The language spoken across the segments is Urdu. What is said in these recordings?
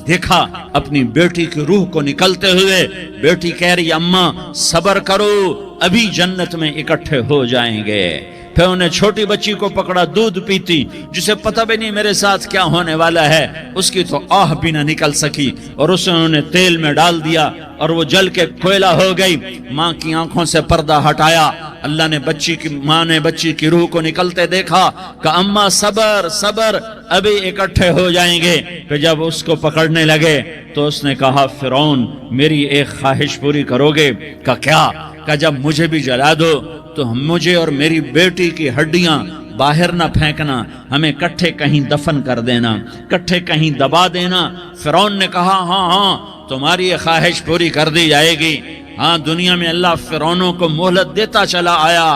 دیکھا اپنی بیٹی کی روح کو نکلتے ہوئے. بیٹی کہہ رہی اماں صبر کرو ابھی جنت میں اکٹھے ہو جائیں گے. پھر انہیں چھوٹی بچی کو پکڑا دودھ پیتی جسے پتہ بھی نہیں میرے ساتھ کیا ہونے والا ہے. اس کی تو آہ بھی نہ نکل سکی اور اسے انہوں نے تیل میں ڈال دیا اور وہ جل کے کوئلہ ہو گئی. ماں کی آنکھوں سے پردہ ہٹایا. اللہ نے ماں نے بچی کی روح کو نکلتے دیکھا کہ اماں صبر صبر ابھی اکٹھے ہو جائیں گے. پھر جب اس کو پکڑنے لگے تو اس نے کہا فرعون میری ایک خواہش پوری کرو گے؟ کہ کیا؟ کہ جب مجھے بھی جلا دو تو مجھے اور میری بیٹی کی ہڈیاں باہر نہ پھینکنا، ہمیں کٹھے کہیں دفن کر دینا، کٹھے کہیں دبا دینا. فرعون نے کہا ہاں تمہاری یہ خواہش پوری کر دی جائے گی. ہاں دنیا میں اللہ فرعونوں کو مہلت دیتا چلا آیا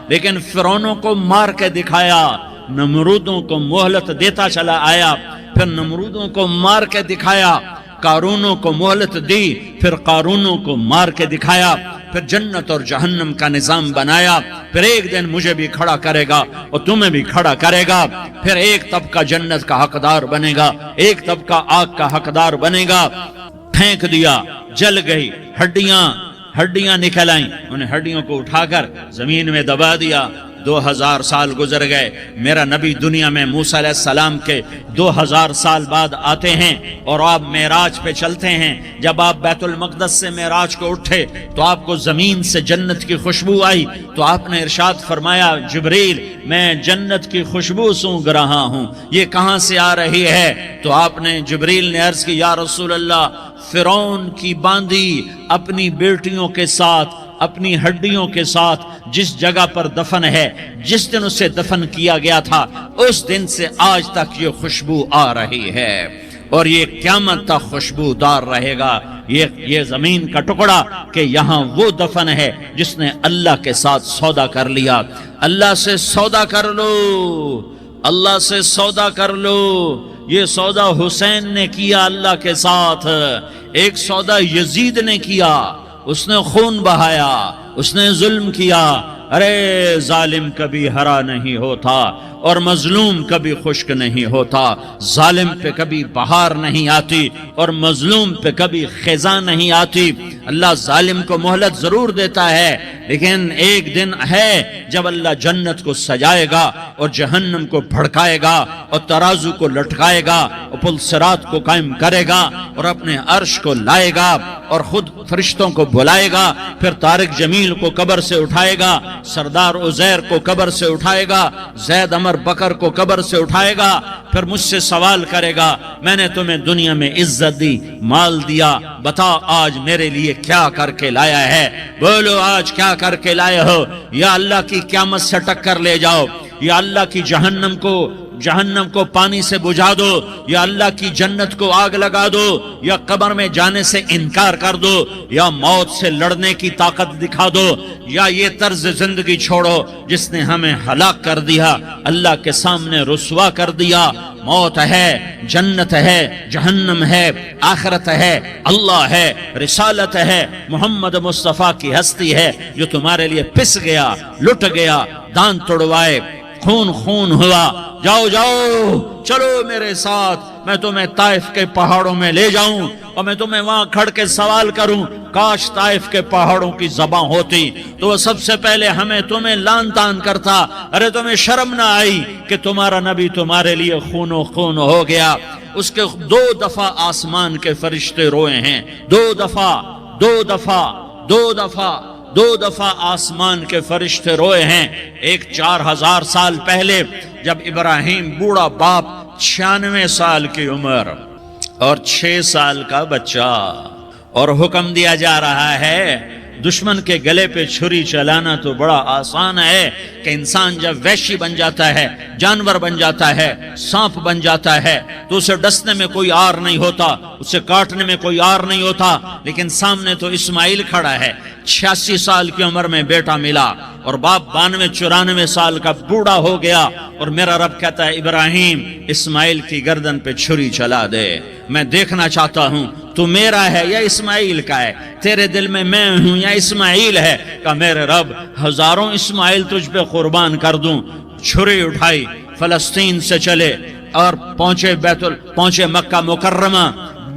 لیکن فرعونوں کو مار کے دکھایا. نمرودوں کو مہلت دیتا چلا آیا پھر نمرودوں کو مار کے دکھایا. قارونوں کو مہلت دی پھر قارونوں کو مار کے دکھایا. پھر جنت اور جہنم کا نظام بنایا. پھر ایک دن مجھے بھی کھڑا کرے گا اور تمہیں بھی کھڑا کرے گا. پھر ایک طبقہ جنت کا حقدار بنے گا، ایک طبقہ آگ کا حقدار بنے گا. پھینک دیا، جل گئی، ہڈیاں نکل آئیں. انہیں ہڈیوں کو اٹھا کر زمین میں دبا دیا. 2000 سال گزر گئے. میرا نبی دنیا میں موسیٰ علیہ السلام کے 2000 سال بعد آتے ہیں اور آپ معراج پہ چلتے ہیں. جب آپ بیت المقدس سے معراج کو اٹھے تو آپ کو زمین سے جنت کی خوشبو آئی. تو آپ نے ارشاد فرمایا جبریل میں جنت کی خوشبو سونگھ رہا ہوں، یہ کہاں سے آ رہی ہے؟ تو آپ نے جبریل نے عرض کی یا رسول اللہ فرعون کی باندی اپنی بیٹیوں کے ساتھ اپنی ہڈیوں کے ساتھ جس جگہ پر دفن ہے، جس دن اسے دفن کیا گیا تھا اس دن سے آج تک یہ خوشبو آ رہی ہے اور یہ قیامت تک خوشبو دار رہے گا. یہ زمین کا ٹکڑا کہ یہاں وہ دفن ہے جس نے اللہ کے ساتھ سودا کر لیا. اللہ سے سودا کر لو، اللہ سے سودا کر لو. یہ سودا حسین نے کیا اللہ کے ساتھ. ایک سودا یزید نے کیا، اس نے خون بہایا، اس نے ظلم کیا. ارے ظالم کبھی ہرا نہیں ہوتا اور مظلوم کبھی خشک نہیں ہوتا. ظالم پہ کبھی بہار نہیں آتی اور مظلوم پہ کبھی خزاں نہیں آتی. اللہ ظالم کو مہلت ضرور دیتا ہے لیکن ایک دن ہے جب اللہ جنت کو سجائے گا اور جہنم کو بھڑکائے گا اور ترازو کو لٹکائے گا اور پل صراط کو قائم کرے گا اور اپنے عرش کو لائے گا اور خود فرشتوں کو بلائے گا. پھر طارق جمیل کو قبر سے اٹھائے گا، سردار عزیر کو قبر سے اٹھائے گا، زید عمر بکر کو قبر سے اٹھائے گا. پھر مجھ سے سوال کرے گا میں نے تمہیں دنیا میں عزت دی، مال دیا، بتا آج میرے لیے کیا کر کے لایا ہے؟ بولو آج کیا کر کے لائے ہو؟ یا اللہ کی قیامت سے ٹکر لے جاؤ، یا اللہ کی جہنم کو پانی سے بجھا دو، یا اللہ کی جنت کو آگ لگا دو، یا قبر میں جانے سے انکار کر دو، یا موت سے لڑنے کی طاقت دکھا دو، یا یہ طرز زندگی چھوڑو جس نے ہمیں ہلاک کر دیا، اللہ کے سامنے رسوا کر دیا. موت ہے، جنت ہے، جہنم ہے، آخرت ہے، اللہ ہے، رسالت ہے، محمد مصطفیٰ کی ہستی ہے جو تمہارے لیے پس گیا، لٹ گیا، دان توڑوائے، خون ہوا. جاؤ چلو میرے ساتھ، میں تمہیں طائف کے پہاڑوں میں لے جاؤں اور میں تمہیں وہاں کھڑ کے سوال کروں. کاش طائف کے پہاڑوں کی زبان ہوتی تو وہ سب سے پہلے تمہیں لان تان کرتا. ارے تمہیں شرم نہ آئی کہ تمہارا نبی تمہارے لیے خون ہو گیا؟ اس کے 2 دفعہ آسمان کے فرشتے روئے ہیں. 2 دفعہ آسمان کے فرشتے روئے ہیں. ایک 4000 سال پہلے جب ابراہیم بوڑھا باپ 96 سال کی عمر اور 6 سال کا بچہ، اور حکم دیا جا رہا ہے دشمن کے گلے پہ چھری چلانا تو بڑا آسان ہے کہ انسان جب وحشی بن جاتا ہے، جانور بن جاتا ہے، سانپ بن جاتا ہے تو اسے ڈسنے میں کوئی آر نہیں ہوتا، اسے کاٹنے میں کوئی آر نہیں ہوتا. لیکن سامنے تو اسماعیل کھڑا ہے، 86 سال کی عمر میں بیٹا ملا اور باپ 92-94 سال کا بوڑھا ہو گیا اور میرا رب کہتا ہے ابراہیم اسماعیل کی گردن پہ چھری چلا دے. میں دیکھنا چاہتا ہوں تو میرا ہے یا اسماعیل کا ہے، تیرے دل میں میں ہوں یا اسماعیل ہے؟ کہ میرے رب ہزاروں اسماعیل تجھ پہ قربان کر دوں. چھری اٹھائی، فلسطین سے چلے اور پہنچے مکہ مکرمہ.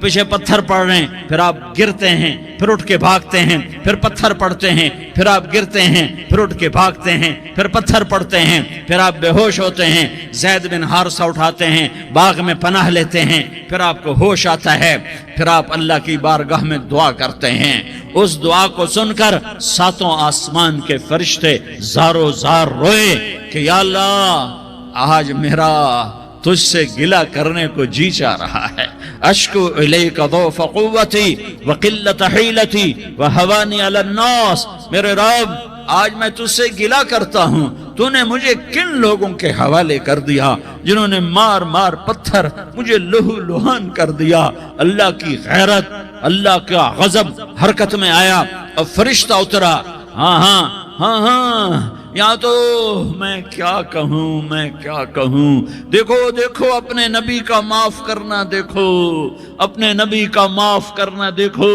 پیچھے پتھر پڑ رہے ہیں، پھر آپ گرتے ہیں، پھر اٹھ کے بھاگتے ہیں، پھر پتھر پڑتے ہیں، پھر آپ گرتے ہیں، پھر اٹھ کے بھاگتے ہیں، پھر پتھر پڑتے ہیں، پھر آپ بے ہوش ہوتے ہیں، زید بن حارثہ اٹھاتے ہیں، باغ میں پناہ لیتے ہیں، پھر آپ کو ہوش آتا ہے، پھر آپ اللہ کی بارگاہ میں دعا کرتے ہیں۔ اس دعا کو سن کر ساتوں آسمان کے فرشتے زارو زار روئے کہ یا اللہ، آج میرا تجھ سے گلہ کرنے کو جی چاہ رہا ہے۔ اشکو الیک ضعف قوتی وقلت حیلتی وہوانی علی الناس، میرے رب آج میں تجھ سے گلہ کرتا ہوں، تو نے مجھے کن لوگوں کے حوالے کر دیا جنہوں نے مار مار پتھر مجھے لہو لہان کر دیا۔ اللہ کی غیرت، اللہ کا غضب حرکت میں آیا اور فرشتہ اترا۔ ہاں ہاں ہاں ہاں، یا تو میں کیا کہوں، دیکھو دیکھو اپنے نبی کا معاف کرنا، دیکھو اپنے نبی کا معاف کرنا، دیکھو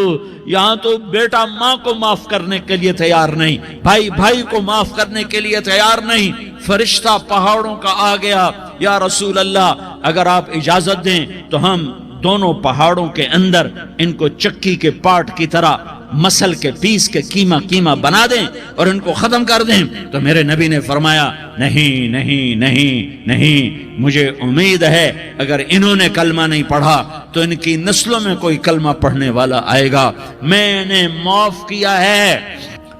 یہاں تو بیٹا ماں کو معاف کرنے کے لیے تیار نہیں، بھائی بھائی کو معاف کرنے کے لیے تیار نہیں۔ فرشتہ پہاڑوں کا آ گیا، یا رسول اللہ اگر آپ اجازت دیں تو ہم دونوں پہاڑوں کے اندر ان کو چکی کے پاٹ کی طرح مسل کے پیس کے کیما بنا دیں اور ان کو ختم کر دیں۔ تو میرے نبی نے فرمایا نہیں نہیں نہیں نہیں، مجھے امید ہے اگر انہوں نے کلمہ نہیں پڑھا تو ان کی نسلوں میں کوئی کلمہ پڑھنے والا آئے گا۔ میں نے معاف کیا ہے،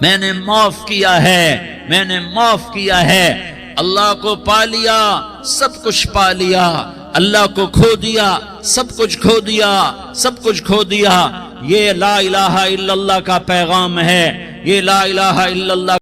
میں نے معاف کیا ہے، میں نے معاف کیا ہے۔ اللہ کو پا لیا، سب کچھ پا لیا، اللہ کو کھو دیا، سب کچھ کھو دیا، سب کچھ کھو دیا۔ یہ لا الہ الا اللہ کا پیغام ہے، یہ لا الہ الا اللہ